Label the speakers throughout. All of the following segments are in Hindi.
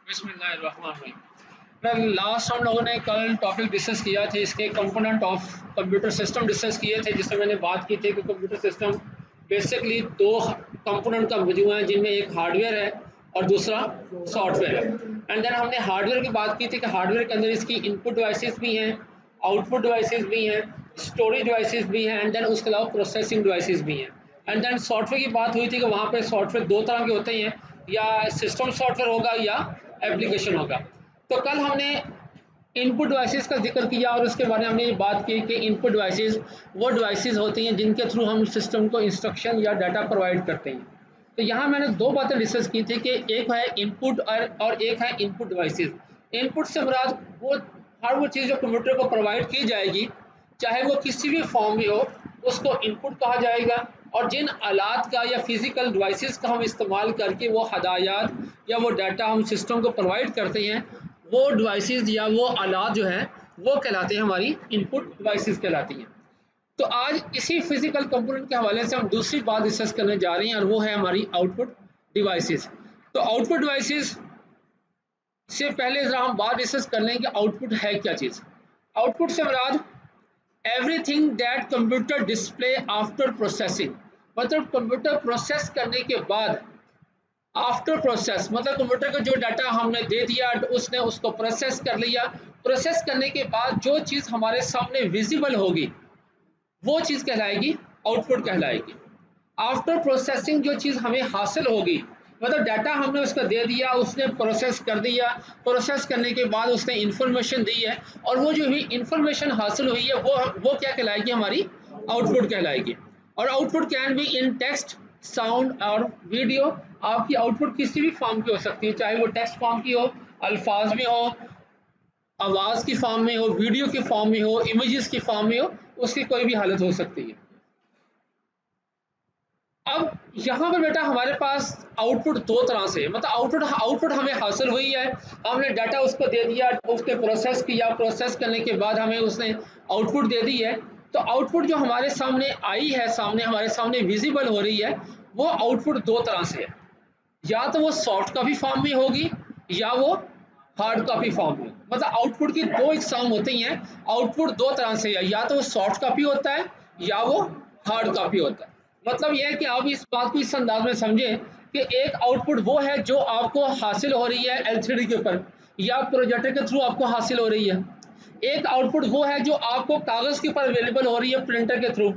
Speaker 1: बिस्मिल्लाहिर्रहमानिर्रहीम। लास्ट हम लोगों ने कल टॉपिक डिस्कस किया थे, इसके component of computer system discuss किए थे, जिसमें मैंने बात की थी कि कंप्यूटर सिस्टम बेसिकली दो कंपोनेंट का मजमूआ है, जिनमें एक हार्डवेयर है और दूसरा सॉफ्टवेयर है। एंड देन हमने हार्डवेयर की बात की थी कि हार्डवेयर के अंदर इसकी इनपुट डिवाइसेस भी हैं, आउटपुट डिवाइसेस भी हैं, स्टोरेज डिवाइसेस भी हैं, एंड देन उसके अलावा प्रोसेसिंग डिवाइसेस भी हैं। एंड देन सॉफ्टवेयर की बात हुई थी कि वहाँ पे सॉफ्टवेयर दो तरह के होते हैं, या सिस्टम सॉफ्टवेयर होगा या एप्लीकेशन होगा। तो कल हमने इनपुट डिवाइसेस का जिक्र किया और उसके बारे में हमने ये बात की कि इनपुट डिवाइसेस वो डिवाइसेस होती हैं जिनके थ्रू हम सिस्टम को इंस्ट्रक्शन या डाटा प्रोवाइड करते हैं। तो यहाँ मैंने दो बातें डिस्कस की थी कि एक है इनपुट और एक है इनपुट डिवाइसेस। इनपुट से मुराद वो हर वो चीज़ जो कंप्यूटर को प्रोवाइड की जाएगी, चाहे वो किसी भी फॉर्म में हो, उसको इनपुट कहा जाएगा। और जिन आलात का या फिजिकल डिवाइसेस का हम इस्तेमाल करके वो हदायत या वो डाटा हम सिस्टम को प्रोवाइड करते हैं, वो डिवाइसेस या वो आलात जो हैं वो कहलाते हैं, हमारी इनपुट डिवाइसेस कहलाती हैं। तो आज इसी फिजिकल कंपोनेंट के हवाले से हम दूसरी बात डिस्कस करने जा रहे हैं और वो है हमारी आउटपुट डिवाइसेस। तो आउटपुट डिवाइसेस से पहले जरा हम बात डिस्कस कर लें कि आउटपुट है क्या चीज़। आउटपुट से मुराद everything that computer display after processing, मतलब कंप्यूटर प्रोसेस करने के बाद, आफ्टर प्रोसेस मतलब कंप्यूटर को जो डाटा हमने दे दिया, उसने उसको प्रोसेस कर लिया, प्रोसेस करने के बाद जो चीज़ हमारे सामने विजिबल होगी वो चीज़ कहलाएगी आउटपुट कहलाएगी। आफ्टर प्रोसेसिंग जो चीज़ हमें हासिल होगी, मतलब डाटा हमने उसको दे दिया, उसने प्रोसेस कर दिया, प्रोसेस करने के बाद उसने इंफॉर्मेशन दी है, और वो जो भी इंफॉर्मेशन हासिल हुई है वो क्या कहलाएगी, हमारी आउटपुट कहलाएगी। और output can be in text, sound और वीडियो। आपकी आउटपुट किसी भी फॉर्म की हो सकती है, चाहे वो टेक्स्ट फॉर्म की हो, अल्फाज में हो, आवाज़ की फॉर्म में हो, वीडियो की फॉर्म में हो, इमेजेस की फॉर्म में हो, उसकी कोई भी हालत हो सकती है। अब यहाँ पर बेटा हमारे पास आउटपुट दो तरह से, मतलब आउटपुट हमें हासिल हुई है, हमने डाटा उसको दे दिया, उसने प्रोसेस किया, प्रोसेस करने के बाद हमें उसने आउटपुट दे दी है। तो आउटपुट जो हमारे सामने आई है, हमारे सामने विजिबल हो रही है, वो आउटपुट दो तरह से है। या तो वो सॉफ्ट कॉपी फॉर्म में होगी या वो हार्ड कॉपी फॉर्म में। मतलब आउटपुट की दो इकसाम होती हैं, आउटपुट दो तरह से है, या तो वो सॉफ्ट कॉपी होता है या वो हार्ड कॉपी होता है। मतलब यह है कि आप इस बात को इस अंदाज में समझें कि एक आउटपुट वो है जो आपको हासिल हो रही है एलसीडी के ऊपर या प्रोजेक्टर के थ्रू आपको हासिल हो रही है। एक आउटपुट वो है जो आपको कागज़ के ऊपर अवेलेबल हो रही है प्रिंटर के थ्रू।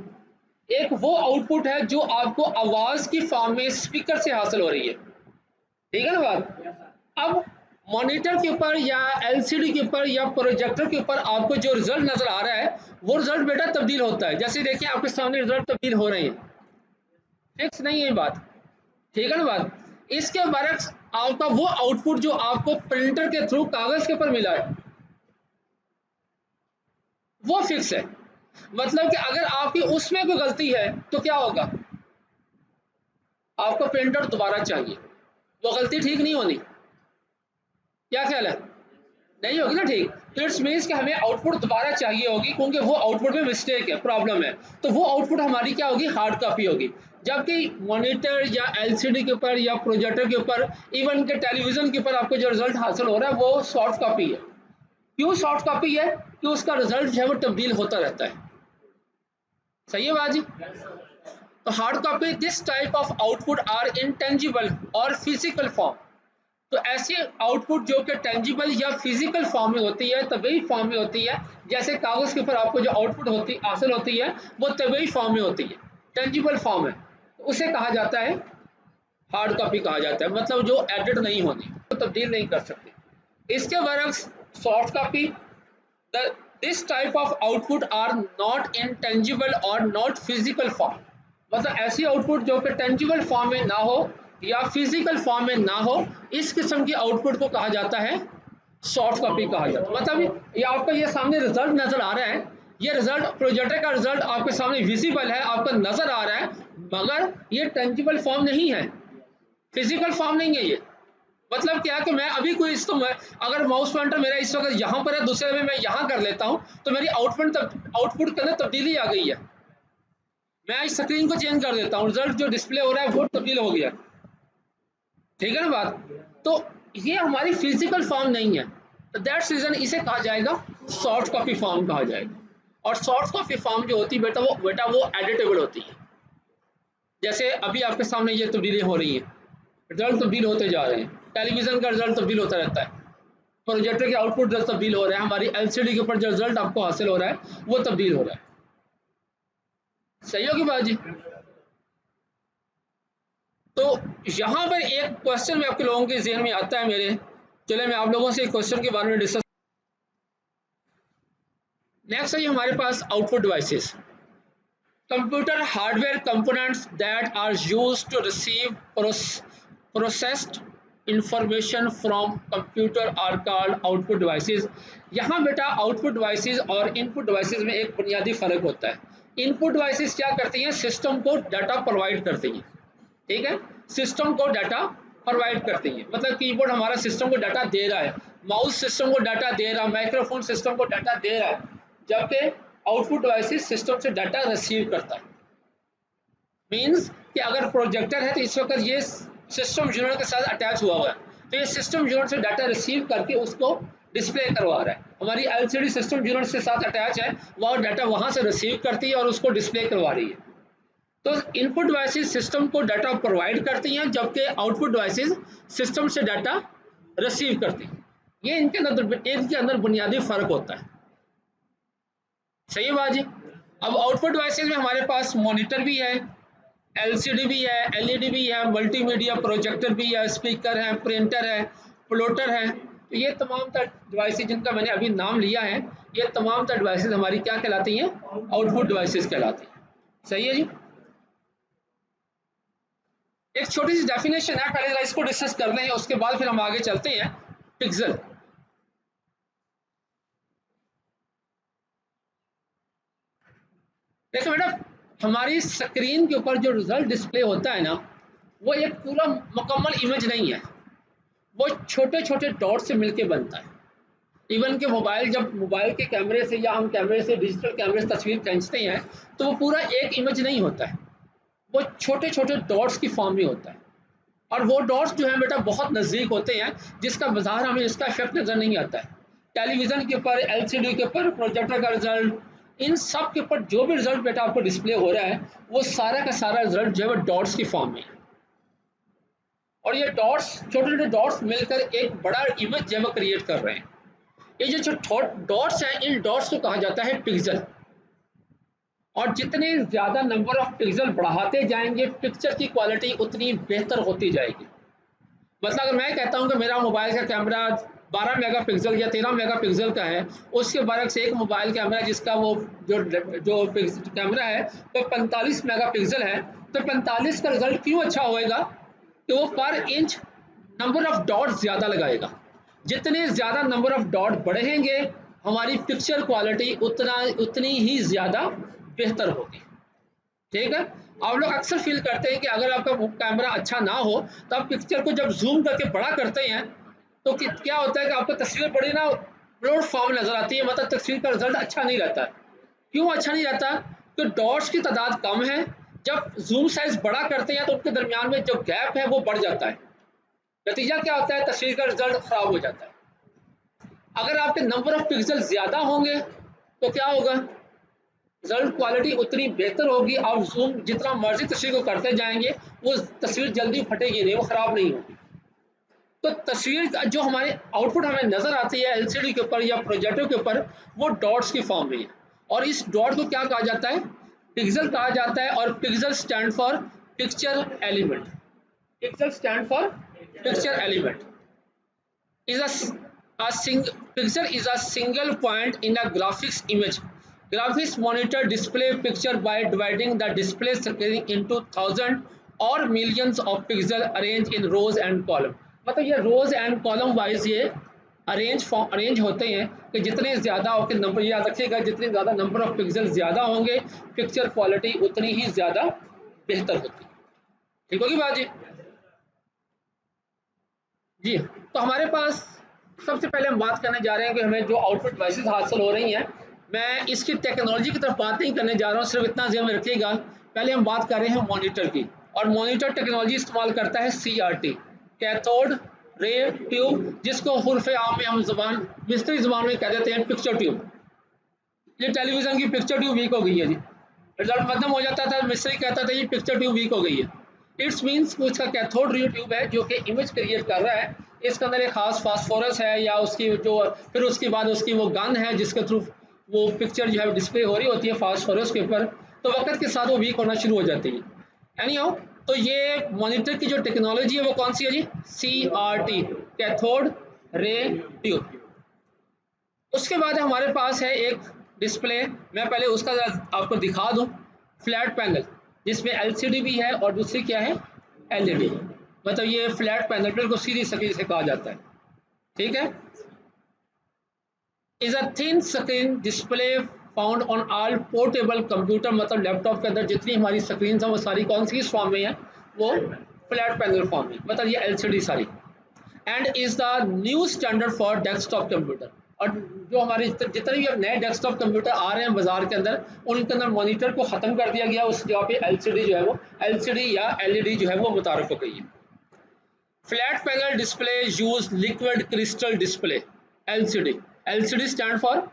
Speaker 1: एक वो आउटपुट है जो आपको आवाज़ की फॉर्म में स्पीकर से हासिल हो रही है। ठीक है ना बात। अब मॉनिटर के ऊपर या एलसीडी के ऊपर या प्रोजेक्टर के ऊपर आपको जो रिजल्ट नजर आ रहा है, वो रिजल्ट बेटा तब्दील होता है। जैसे देखिए आपके सामने रिजल्ट तब्दील हो रहे हैं, फिक्स नहीं है बात। ठीक है ना बात। इसके बरक्स आपका वो आउटपुट जो आपको प्रिंटर के थ्रू कागज के ऊपर मिला है, वो फिक्स है। मतलब कि अगर आपकी उसमें कोई गलती है तो क्या होगा, आपको प्रिंटर दोबारा चाहिए, वो गलती ठीक नहीं होनी। क्या ख्याल है, नहीं होगी ना ठीक। तो इट्स मीन्स कि हमें आउटपुट दोबारा चाहिए होगी, क्योंकि वो आउटपुट में मिस्टेक है, प्रॉब्लम है। तो वो आउटपुट हमारी क्या होगी, हार्ड कॉपी होगी। जबकि मॉनिटर या एलसीडी के ऊपर या प्रोजेक्टर के ऊपर, इवन के टेलीविजन के ऊपर आपको जो रिजल्ट हासिल हो रहा है वो सॉफ्ट कॉपी है। क्यों सॉफ्ट कॉपी है, कि उसका रिजल्ट जो है वो तब्दील होता रहता है। सही है बात जी। तो hard copy, this type of output are intangible और फिजिकल फॉर्म। तो ऐसे आउटपुट जो कि टेंजिबल या फिजिकल फॉर्म में होती है, तबई फॉर्म में होती है, जैसे कागज़ के ऊपर आपको जो आउटपुट होती हासिल होती है वो तबई फॉर्म में होती है, टेंजिबल फॉर्म है, तो उसे कहा जाता है हार्ड कॉपी कहा जाता है। मतलब जो एडिट नहीं होती, तो तब्दील नहीं कर सकते। इसके बरक्स soft copy, this type of output are not intangible or not physical form. मतलब ऐसी आउटपुट जो कि टेंजिबल फॉर्म में ना हो या फिजिकल फॉर्म में ना हो, इस किस्म की आउटपुट को कहा जाता है सॉफ्ट कॉपी कहा जाता है। मतलब ये आपका ये सामने रिजल्ट नजर आ रहा है, ये रिजल्ट प्रोजेक्टर का रिजल्ट आपके सामने विजिबल है, आपको नजर आ रहा है, मगर ये टेंजिबल फॉर्म नहीं है, फिजिकल फॉर्म नहीं है ये। मतलब क्या कि मैं अभी कोई अगर माउस पॉइंटर मेरा इस वक्त यहाँ पर है, दूसरे में मैं यहाँ कर लेता हूँ, तो मेरी आउटपुट के अंदर तब्दीली आ गई है। मैं इस स्क्रीन को चेंज कर देता हूँ, रिजल्ट जो डिस्प्ले हो रहा है वो तब्दील हो गया। ठीक है ना बात। तो ये हमारी फिजिकल फॉर्म नहीं है, तो दैट्स रीजन इसे कहा जाएगा सॉफ्ट कॉपी फॉर्म कहा जाएगा। और सॉफ्ट कॉपी फॉर्म जो होती है बेटा वो एडिटेबल होती है। जैसे अभी आपके सामने ये तब्दीली हो रही है, रिजल्ट तब्दील होते जा रहे हैं, टेलीविजन का रिजल्ट तब्दील होता रहता है, प्रोजेक्टर के आउटपुट तब्दील हो रहा है, हमारी एलसीडी के ऊपर जो रिजल्ट आपको हासिल हो रहा है वो तब्दील हो रहा है। सही होगी बात जी। तो यहाँ पर एक क्वेश्चन में आपके लोगों के जहन में आता है मेरे, चले मैं आप लोगों से एक क्वेश्चन के बारे में डिस्कस। नेक्स्ट है हमारे पास output devices, computer hardware components that are used to receive processed information from computer are called output devices. यहाँ बेटा आउटपुट डिवाइसेस और इनपुट डिवाइसेस में एक बुनियादी फर्क होता है। इनपुट डिवाइसेस क्या करती हैं, सिस्टम को डाटा प्रोवाइड करती हैं, ठीक है, सिस्टम को डाटा प्रोवाइड करती है, मतलब कीबोर्ड हमारा सिस्टम को डाटा दे रहा है, माउस सिस्टम को डाटा दे रहा है, माइक्रोफोन सिस्टम को डाटा दे रहा है, जबकि आउटपुट डिवाइसेस सिस्टम से डाटा रिसीव करता है। मींस कि अगर प्रोजेक्टर है तो इस वक्त ये सिस्टम यूनिट के साथ अटैच हुआ हुआ है, तो ये सिस्टम यूनिट से डाटा रिसीव करके उसको डिस्प्ले करवा रहा है। हमारी एलसीडी सिस्टम यूनिट से साथ अटैच है, वह डाटा वहां से रिसीव करती है और उसको डिस्प्ले करवा रही है। तो इनपुट डिवाइसेस सिस्टम को डाटा प्रोवाइड करती हैं, जबकि आउटपुट डिवाइसेस सिस्टम से डाटा रिसीव करती हैं। ये इनके अंदर बुनियादी फर्क होता है। सही है बात जी। अब आउटपुट डिवाइसेस में हमारे पास मॉनिटर भी है, एलसीडी भी है, एलईडी भी है, मल्टीमीडिया प्रोजेक्टर भी है, स्पीकर है, प्रिंटर है, प्लॉटर है। तो ये तमाम डिवाइसेस जिनका मैंने अभी नाम लिया है, ये तमाम डिवाइसेस हमारी क्या कहलाती हैं, आउटपुट डिवाइसेस कहलाती हैं। सही है जी। एक छोटी सी डेफिनेशन है, पहले जरा इसको डिस्कस कर लें, उसके बाद फिर हम आगे चलते हैं। पिक्सल, देखो बेटा, हमारी स्क्रीन के ऊपर जो रिजल्ट डिस्प्ले होता है ना, वो एक पूरा मुकम्मल इमेज नहीं है, वो छोटे छोटे डॉट से मिलके बनता है। इवन के मोबाइल, जब मोबाइल के कैमरे से या हम कैमरे से डिजिटल कैमरे से तस्वीर खींचते हैं, तो वो पूरा एक इमेज नहीं होता है, वो छोटे छोटे डॉट्स की फॉर्म में होता है। और वो डॉट्स जो है बेटा बहुत नज़दीक होते हैं, जिसका बाजार हमें इसका इफेक्ट नज़र नहीं आता है। टेलीविज़न के ऊपर, एलसीडी के ऊपर, प्रोजेक्टर का रिजल्ट, इन सब के ऊपर जो भी रिजल्ट बेटा आपको डिस्प्ले हो रहा है, वो सारा का सारा रिजल्ट जो है वो डॉट्स की फॉर्म में है। और ये डॉट्स, छोटे छोटे डॉट्स मिलकर एक बड़ा इमेज जो है वो क्रिएट कर रहे हैं। ये जो डॉट्स हैं, इन डॉट्स को कहा जाता है पिक्सल। और जितने ज़्यादा नंबर ऑफ पिक्सल बढ़ाते जाएंगे, पिक्चर की क्वालिटी उतनी बेहतर होती जाएगी। मतलब अगर मैं कहता हूं कि मेरा मोबाइल का कैमरा 12 मेगापिक्सल या 13 मेगापिक्सल का है, उसके बरक्स एक मोबाइल कैमरा जिसका वो जो कैमरा है वो 45 मेगापिक्सल है, तो 45 का रिजल्ट क्यों अच्छा होएगा कि वो पर इंच नंबर ऑफ डॉट ज़्यादा लगाएगा। जितने ज़्यादा नंबर ऑफ डॉट बढ़ेंगे, हमारी पिक्चर क्वालिटी उतनी ही ज़्यादा बेहतर होगी। ठीक है। आप लोग अक्सर फील करते हैं कि अगर आपका कैमरा अच्छा ना हो, तो आप पिक्चर को जब जूम करके बड़ा करते हैं, तो क्या होता है कि आपको तस्वीर बड़ी ना ब्लॉट फॉर्म नजर आती है, मतलब तस्वीर का रिजल्ट अच्छा नहीं रहता। क्यों अच्छा नहीं रहता? तो डॉट्स की तादाद कम है, जब जूम साइज बड़ा करते हैं तो उनके दरमियान में जो गैप है वो बढ़ जाता है। नतीजा क्या होता है? तस्वीर का रिजल्ट खराब हो जाता है। अगर आपके नंबर ऑफ पिक्सल ज्यादा होंगे तो क्या होगा? रिजल्ट क्वालिटी उतनी बेहतर होगी। आप जूम जितना मर्जी तस्वीर को करते जाएंगे, वो तस्वीर जल्दी फटेगी नहीं, वो खराब नहीं होगी। तो तस्वीर जो हमारे आउटपुट हमें नजर आती है एलसीडी के ऊपर या प्रोजेक्टर के ऊपर, वो डॉट्स की फॉर्म में है। और इस डॉट को क्या कहा जाता है? पिक्सल कहा जाता है। और pixel stand for picture element. Pixel stand for picture element is pixel is a single point in a graphics image. Graphics monitor display picture by dividing the display screen into thousands or millions of pixels arranged in rows and column. मतलब ये rows and column wise ये अरेंज होते हैं कि जितने ज़्यादा आपके नंबर, याद रखिएगा, जितने ज़्यादा नंबर ऑफ पिक्सल ज़्यादा होंगे, पिक्चर क्वालिटी उतनी ही ज़्यादा बेहतर होती है। ठीक होगी बात जी? जी। तो हमारे पास सबसे पहले हम बात करने जा रहे हैं कि हमें जो आउटपुट डिवाइसेस हासिल हो रही हैं, मैं इसकी टेक्नोलॉजी की तरफ बात नहीं करने जा रहा हूँ, सिर्फ इतना ध्यान में रखिएगा। पहले हम बात कर रहे हैं मॉनिटर की, और मॉनिटर टेक्नोलॉजी इस्तेमाल करता है CRT, कैथोड रे ट्यूब, जिसको हुर्फ़े आम में हम ज़बान मिस्त्री ज़बान में कह देते हैं पिक्चर ट्यूब। ये टेलीविज़न की पिक्चर ट्यूब वीक हो गई है जी, रिजल्ट मध्यम हो जाता था, मिस्त्री कहता था ये पिक्चर ट्यूब वीक हो गई है। इट्स मीन्स उसका कैथोड रे ट्यूब है जो कि इमेज क्रिएट कर रहा है, इसके अंदर एक खास फास्फोरस है या उसकी जो फिर उसके बाद उसकी वो गन है जिसके थ्रू वो पिक्चर जो है डिस्प्ले हो रही होती है फास्फोरस के ऊपर, तो वक्त के साथ वो वीक होना शुरू हो जाती है। एनी हाउ, तो ये मॉनिटर की जो टेक्नोलॉजी है वो कौन सी है जी, CRT, कैथोड रे ट्यूब। उसके बाद हमारे पास है एक डिस्प्ले, मैं पहले उसका आपको दिखा दूं, फ्लैट पैनल जिसमें LCD भी है और दूसरी क्या है LED, मतलब ये फ्लैट पैनल बिल्कुल सीधी स्क्रीन से कहा जाता है, ठीक है। Is a thin screen display found on all portable computer, मतलब लैपटॉप के अंदर जितनी हमारी स्क्रीन है वो सारी कौन सी फॉर्म में है, वो फ्लैट पैनल फॉर्म में, मतलब ये LCD सारी। And is the new standard for desktop computer, और जो हमारे जितने भी अब नए डेस्कटॉप कंप्यूटर आ रहे हैं बाजार के अंदर, उनके अंदर मॉनिटर को खत्म कर दिया गया, उस जगह पे LCD जो है वो LCD या LED जो है वो मुतारफ हो गई है। Flat panel display use liquid crystal display, LCD, LCD stand for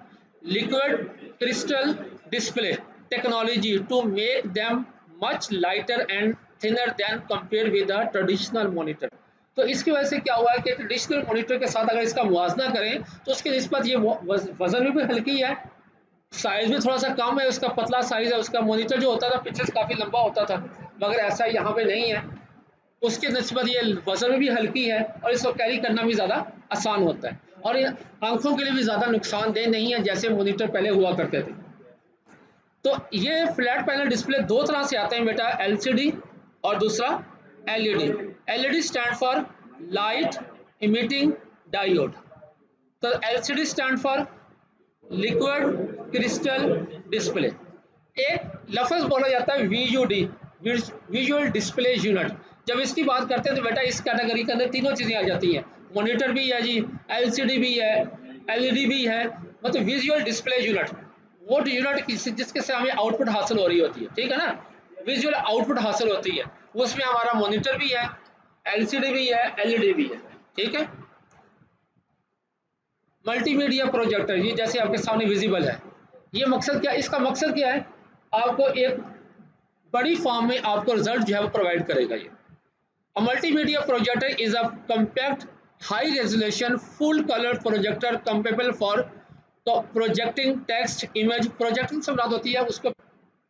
Speaker 1: liquid crystal display technology to make them much lighter and thinner than compare with the traditional monitor. तो इसकी वजह से क्या हुआ है कि ट्रेडिशनल मॉनिटर के साथ अगर इसका मुवाजना करें तो उसकी निस्बत ये वजन भी हल्की है, साइज भी थोड़ा सा कम है, उसका पतला साइज है, उसका मॉनिटर जो होता था पीछे से काफ़ी लंबा होता था, मगर ऐसा यहाँ पे नहीं है, उसकी निस्बत ये वजन में भी हल्की है और इसको कैरी करना भी ज़्यादा आसान होता है, और ये आंखों के लिए भी ज़्यादा नुकसानदेह नहीं है जैसे मॉनिटर पहले हुआ करते थे। तो ये फ्लैट पैनल डिस्प्ले दो तरह से आते हैं बेटा, LCD और दूसरा LED। LED stand for light emitting diode, तो LCD stand for liquid crystal display. एक लफ्ज बोला जाता है VUD, विजुअल डिस्प्ले यूनिट। जब इसकी बात करते हैं तो बेटा इस कैटेगरी के अंदर तीनों चीज़ें आ जाती हैं, मॉनिटर भी है जी, LCD भी है, LED भी है, मतलब विजुअल डिस्प्ले यूनिट, वो यूनिट जिसके से हमें आउटपुट हासिल हो रही होती है, ठीक है ना, विजुअल आउटपुट हासिल होती है, उसमें हमारा मॉनिटर भी है, LCD भी है, LED भी है, ठीक है। मल्टीमीडिया प्रोजेक्टर, ये जैसे आपके सामने विजिबल है, ये मकसद क्या, इसका मकसद क्या है, आपको एक बड़ी फॉर्म में आपको रिजल्ट जो है वो प्रोवाइड करेगा ये। A multimedia projector is a compact high resolution full colour projector capable for projecting text image, projecting से मुराद होती है उसको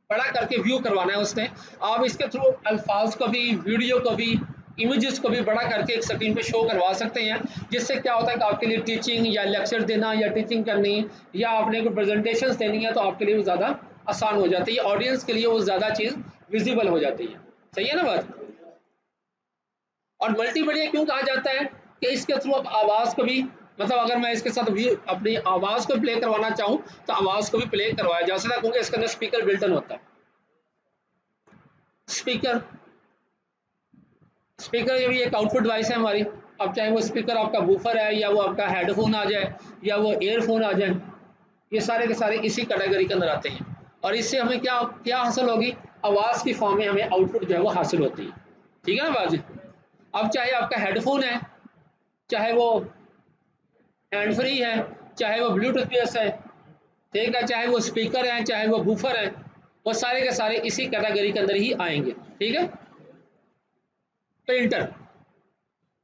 Speaker 1: बड़ा करके व्यू करवाना है उसने, आप इसके थ्रू अल्फाज को भी, वीडियो को भी, इमेजेस को भी बड़ा करके एक स्क्रीन पे शो करवा सकते हैं, जिससे क्या होता है कि आपके लिए टीचिंग या लेक्चर देना या टीचिंग करनी या आपने कोई प्रेजेंटेशंस देनी है तो आपके लिए वो ज़्यादा आसान हो जाती है, ऑडियंस के लिए वो ज़्यादा चीज़ विजिबल हो जाती है, सही है ना बात। और मल्टीमीडिया क्यों कहा जाता है कि इसके थ्रू आप आवाज़ को भी, मतलब अगर मैं इसके साथ भी अपनी आवाज़ को प्ले करवाना चाहूँ तो आवाज़ को भी प्ले करवाया जा सकता है, क्योंकि इसके अंदर स्पीकर बिल्ट इन होता है। स्पीकर, स्पीकर ये भी एक आउटपुट डिवाइस है हमारी, अब चाहे वो स्पीकर आपका बूफर है या वो आपका हेडफोन आ जाए या वो ईयरफोन आ जाए, ये सारे के सारे इसी कैटेगरी के अंदर आते हैं, और इससे हमें क्या क्या हासिल होगी, आवाज़ की फॉर्म में हमें आउटपुट जो है वो हासिल होती है, ठीक है ना बाजी। अब चाहे आपका हेडफोन है, चाहे वो हैंड फ्री है, चाहे वो ब्लूटूथ बेस है, ठीक है, चाहे वो स्पीकर है, चाहे वो बूफर है, वो सारे के सारे इसी कैटेगरी के अंदर ही आएंगे, ठीक है। प्रिंटर,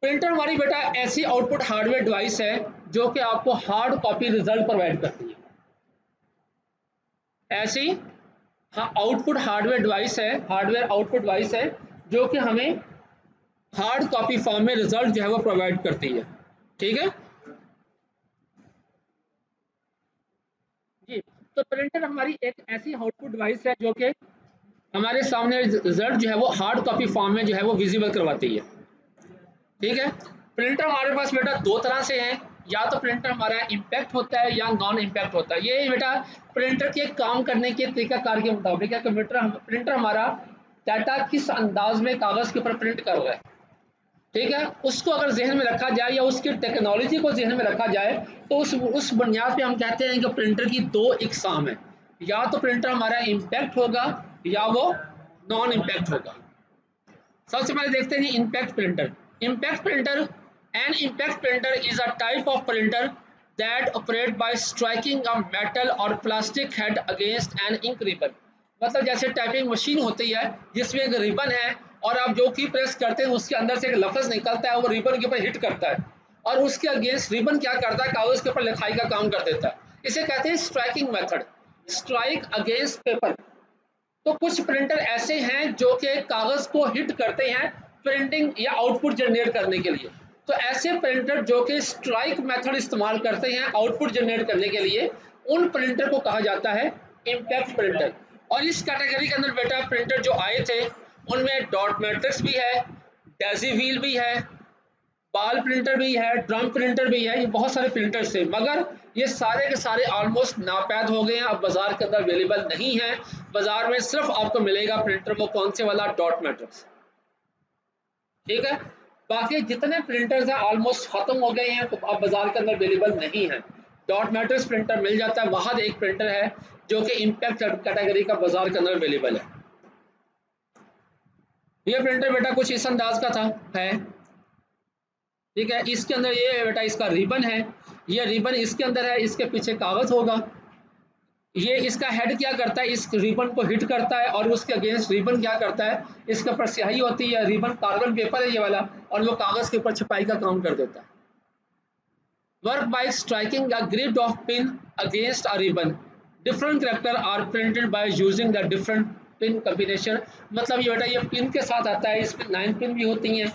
Speaker 1: प्रिंटर हमारी बेटा ऐसी आउटपुट हार्डवेयर डिवाइस है जो कि आपको हार्ड कॉपी रिजल्ट प्रोवाइड करती है, ऐसी हाँ आउटपुट हार्डवेयर डिवाइस है, हार्डवेयर आउटपुट डिवाइस है जो कि हमें हार्ड कॉपी फॉर्म में रिजल्ट जो है वो प्रोवाइड करती है, ठीक है जी। तो प्रिंटर हमारी एक ऐसी आउटपुट डिवाइस है जो कि हमारे सामने रिजल्ट जो है वो हार्ड कॉपी फॉर्म में जो है वो विजिबल करवाती है, ठीक है। प्रिंटर हमारे पास बेटा दो तरह से है, या तो प्रिंटर हमारा इम्पैक्ट होता है या नॉन इम्पैक्ट होता है, ये बेटा प्रिंटर के काम करने के तरीकाकार के मुताबिक है। कंप्यूटर प्रिंटर हमारा डाटा किस अंदाज में कागज़ के ऊपर प्रिंट कर रहा है, ठीक है, उसको अगर जहन में रखा जाए या उसकी टेक्नोलॉजी को जहन में रखा जाए तो उस बुनियाद पे हम कहते हैं कि प्रिंटर की दो इकसाम है, या तो प्रिंटर हमारा इम्पैक्ट होगा या वो नॉन इम्पैक्ट होगा। सबसे पहले देखते हैं impact printer. Impact printer An impact printer is a type of printer that operate by striking a metal or plastic head against an ink ribbon. मतलब जैसे टाइपिंग मशीन होती है जिसमें एक रिबन है और आप जो की प्रेस करते हैं उसके अंदर से एक लफ्ज निकलता है, वो रिबन के ऊपर हिट करता है और उसके अगेंस्ट रिबन क्या करता है, कागज के ऊपर लिखाई का काम कर देता है। इसे कहते हैं striking method, strike against paper. तो कुछ प्रिंटर ऐसे हैं जो कि कागज को हिट करते हैं प्रिंटिंग या आउटपुट जनरेट करने के लिए। तो ऐसे प्रिंटर जो कि स्ट्राइक मेथड इस्तेमाल करते हैं आउटपुट जनरेट करने के लिए, उन प्रिंटर को कहा जाता है इम्पैक्ट प्रिंटर। और इस कैटेगरी के अंदर बेटा प्रिंटर जो आए थे उनमें डॉट मैट्रिक्स भी है, डेजी व्हील भी है, बाल प्रिंटर भी है, ड्रम प्रिंटर भी है, ये बहुत सारे प्रिंटर्स थे, मगर ये सारे के सारे ऑलमोस्ट नापैद हो गए हैं, अब बाजार के अंदर अवेलेबल नहीं है। बाजार में सिर्फ आपको मिलेगा प्रिंटर वो कौन से वाला, डॉट मैट्रिक्स, ठीक है। बाकी जितने प्रिंटर्स हैं ऑलमोस्ट खत्म हो गए हैं, तो अब बाजार के अंदर अवेलेबल नहीं है। डॉट मैट्रिक्स प्रिंटर मिल जाता है, वहां एक प्रिंटर है जो कि इम्पैक्ट कैटेगरी का बाजार के अंदर अवेलेबल है। ये प्रिंटर बेटा कुछ इस अंदाज का है, ठीक है। इसके अंदर ये बेटा इसका रिबन है, ये रिबन इसके अंदर है, इसके पीछे कागज होगा। ये इसका हेड क्या करता है, इस रिबन को हिट करता है और उसके अगेंस्ट रिबन क्या करता है, इसके ऊपर स्याही होती है, रिबन कार्बन पेपर है ये वाला, और वो कागज के ऊपर छपाई का काम कर देता है। Work by striking a grid of pin against a ribbon, different character are printed by using the different pin combination. मतलब ये बेटा ये पिन के साथ आता है, इसमें 9 पिन भी होती हैं,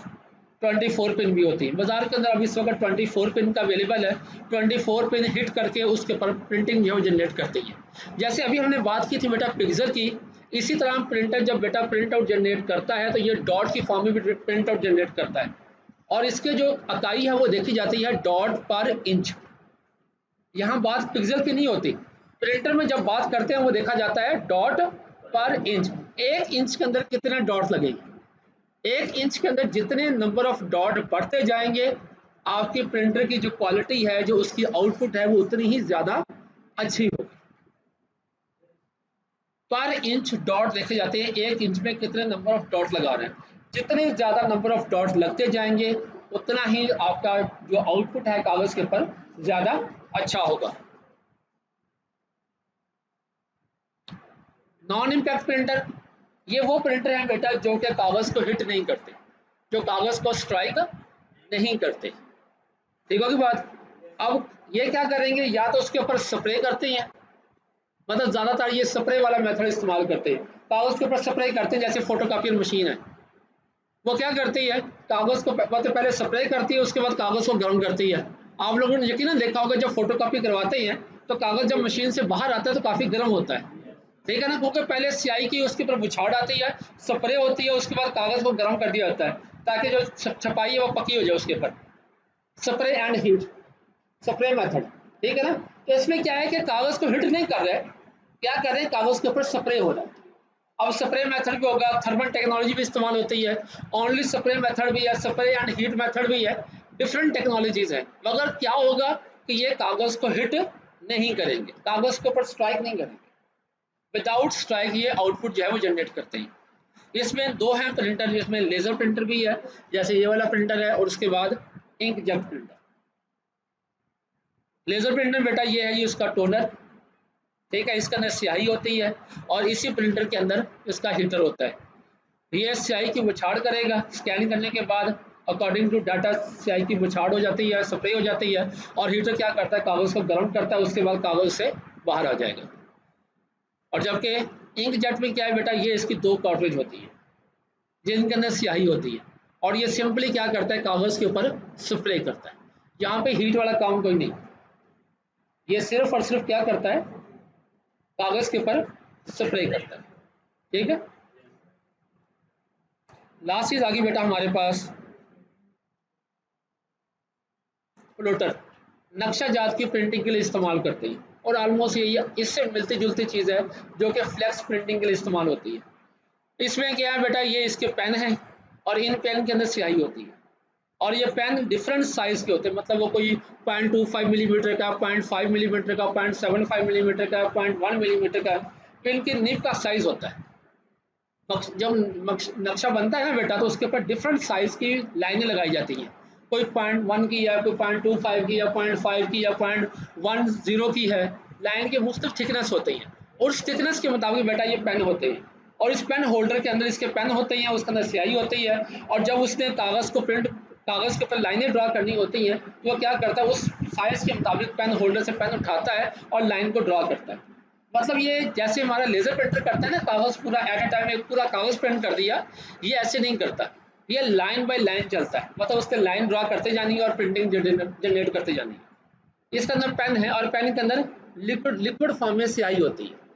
Speaker 1: 24 पिन भी होती है। बाजार के अंदर अभी इस वक्त 24 पिन का अवेलेबल है, 24 पिन हिट करके उसके ऊपर प्रिंटिंग जो जनरेट करती है। जैसे अभी हमने बात की थी बेटा पिक्सल की, इसी तरह प्रिंटर जब बेटा प्रिंट आउट जनरेट करता है तो ये डॉट की फॉर्म में भी प्रिंट आउट जनरेट करता है, और इसके जो इकाई है वो देखी जाती है डॉट पर इंच। यहाँ बात पिक्सल की नहीं होती, प्रिंटर में जब बात करते हैं वो देखा जाता है डॉट पर इंच। 1 इंच के अंदर कितने डॉट लगेंगे, 1 इंच के अंदर जितने नंबर ऑफ डॉट बढ़ते जाएंगे, आपकी प्रिंटर की जो क्वालिटी है, जो उसकी आउटपुट है, वो उतनी ही ज्यादा अच्छी होगी। पर इंच डॉट देखे जाते हैं, 1 इंच में कितने नंबर ऑफ डॉट लगा रहे हैं, जितने ज्यादा नंबर ऑफ डॉट लगते जाएंगे उतना ही आपका जो आउटपुट है कागज के ऊपर ज्यादा अच्छा होगा। नॉन इम्पैक्ट प्रिंटर, ये वो प्रिंटर हैं बेटा जो कि कागज को हिट नहीं करते, जो कागज को स्ट्राइक नहीं करते, ठीक होगी बात। अब ये क्या करेंगे, या तो उसके ऊपर स्प्रे करते हैं, मतलब ज्यादातर ये स्प्रे वाला मेथड इस्तेमाल करते हैं, कागज के ऊपर स्प्रे करते हैं। जैसे फोटोकॉपियर मशीन है, वो क्या करती है, कागज को मतलब पहले स्प्रे करती है, उसके बाद कागज को गर्म करती है। आप लोगों ने यकीनन देखा होगा जब फोटोकॉपी करवाते हैं तो कागज जब मशीन से बाहर आता है तो काफी गर्म होता है, ठीक है ना, क्योंकि पहले स्याही की उसके ऊपर बुछाड़ आती है, स्प्रे होती है, उसके बाद कागज को गर्म कर दिया जाता है ताकि जो छपाई है वो पक्की हो जाए उसके ऊपर। Spray and heat, spray method, ठीक है ना। तो इसमें क्या है कि कागज को हिट नहीं कर रहे, क्या कर रहे हैं, कागज के ऊपर स्प्रे हो रहा है। अब स्प्रे मेथड भी होगा, थर्मल टेक्नोलॉजी भी इस्तेमाल होती है, ओनली स्प्रे मेथड भी है, स्प्रे एंड हीट मेथड भी है, डिफरेंट टेक्नोलॉजीज है। मगर क्या होगा कि ये कागज को हिट नहीं करेंगे, कागज के ऊपर स्ट्राइक नहीं करेंगे, विदाउट स्ट्राइक ये आउटपुट जो है वो जनरेट करते हैं। इसमें 2 हैं प्रिंटर, जिसमें लेजर प्रिंटर भी है, जैसे ये वाला प्रिंटर है, और उसके बाद इंकजेट प्रिंटर। लेजर प्रिंटर बेटा ये है, ये उसका टोनर, ठीक है, इसके अंदर स्याही होती है और इसी प्रिंटर के अंदर इसका हीटर होता है। ये स्याही की बुछाड़ करेगा, स्कैन करने के बाद अकॉर्डिंग टू डाटा स्याही की बुछाड़ हो जाती है, स्प्रे हो जाती है, और हीटर क्या करता है, कागज को गर्म करता है, उसके बाद कागज से बाहर आ जाएगा। और जबकि इंकजेट में क्या है बेटा, ये इसकी 2 कार्ट्रिज होती है जिनके अंदर स्याही होती है, और ये सिंपली क्या करता है, कागज के ऊपर स्प्रे करता है। यहाँ पे हीट वाला काम कोई नहीं, ये सिर्फ और सिर्फ क्या करता है, कागज के ऊपर स्प्रे करता है, ठीक है। लास्ट चीज आगे बेटा हमारे पास प्लोटर, नक्शा जात की प्रिंटिंग के लिए इस्तेमाल करते हैं, और ऑलमोस्ट ये इससे मिलती जुलती चीज है जो कि फ्लैक्स प्रिंटिंग के लिए इस्तेमाल होती है। इसमें क्या है बेटा, ये इसके पेन है और इन पेन के अंदर स्याही होती है, और ये पेन डिफरेंट साइज के होते हैं, मतलब वो कोई 0.25 मिलीमीटर का, 0.5 मिलीमीटर का, 0.75 मिलीमीटर का, 0.1 मिलीमीटर का पेन की निब का साइज होता है। जब नक्शा बनता है ना बेटा, तो उसके ऊपर डिफरेंट साइज की लाइनें लगाई जाती हैं, कोई 0.1 की है, कोई 0.25 की या 0.5 की या 0.10 की है। लाइन के मुख्तलिफ थिकनेस होते हैं और उस थिकनेस के मुताबिक बेटा ये पेन होते हैं और इस पेन होल्डर के अंदर इसके पेन होते हैं, उसके अंदर स्याही होती है और जब उसने कागज़ के ऊपर लाइनें ड्रा करनी होती हैं तो वो क्या करता है, उस साइज़ के मुताबिक पेन होल्डर से पेन उठाता है और लाइन को ड्रा करता है। मतलब ये जैसे हमारा लेज़र प्रिंटर करता है ना, कागज़ पूरा एट अ टाइम में पूरा कागज़ प्रिंट कर दिया, ये ऐसे नहीं करता। ये लाइन बाय लाइन चलता है, मतलब उसके लाइन ड्रा करते जानी है और प्रिंटिंग जनरेट करते जानी है। इसके अंदर पेन है और पेन के अंदर लिक्विड लिक्विड फॉर्म में स्याही होती है।